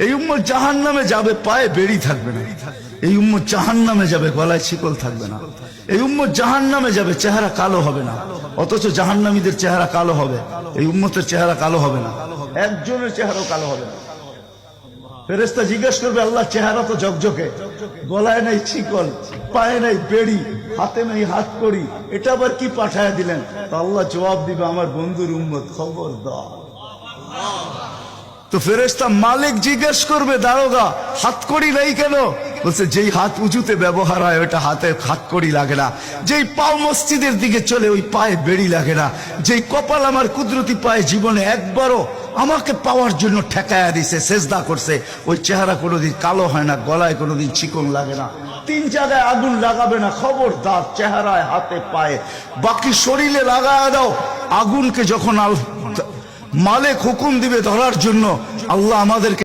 এই উম্মত জাহান্নামে যাবে, পায়ে বেড়ি থাকবে না। এই উম্মত জাহান্নামে যাবে, গলায় শিকল থাকবে না। এই উম্মত জাহান্নামে যাবে, চেহারা কালো হবে না। অথচ জাহান্নামীদের চেহারা কালো হবে, এই উম্মতের চেহারা কালো হবে না। একজনের চেহারাও কালো হবে না। ফেরেশতা জিজ্ঞেস করবে, আল্লাহ চেহারা তো ঝকঝকে, গলায় নাই শিকল, পায়ে নাই বেড়ি, হাতে নাই হাত করি, এটা আবার কি পাঠায় দিলেন? তো আল্লাহ জবাব দিবে, আমার বন্ধুর উম্মত, খবরদার। তো ফেরেশতা মালিক জিজ্ঞেস করবে, দারোগা হাত কড়ি নাই কেন? বলছে, যেই হাত উঁচুতে ব্যবহার হয় ওটা হাতে হাত কড়ি লাগে না। যেই পাও মসজিদের দিকে চলে ওই পায়ে বেড়ি লাগে না। যেই কপাল আমার কুদরতি পায়ে জীবনে একবারও আমাকে পাওয়ার জন্য ঠেকায়া দিছে, সেজদা করছে, ওই চেহারা কোনোদিন কালো হয় না, গলায় কোনোদিন চিকন লাগে না, 3 জায়গায় আগুন লাগাবে না। খবরদার, চেহারায়, হাতে, পায়ে, বাকি শরীরে লাগায় দাও। আগুনকে যখন মালিক হুকুম দিবে ধরার জন্য, আল্লাহ আমাদেরকে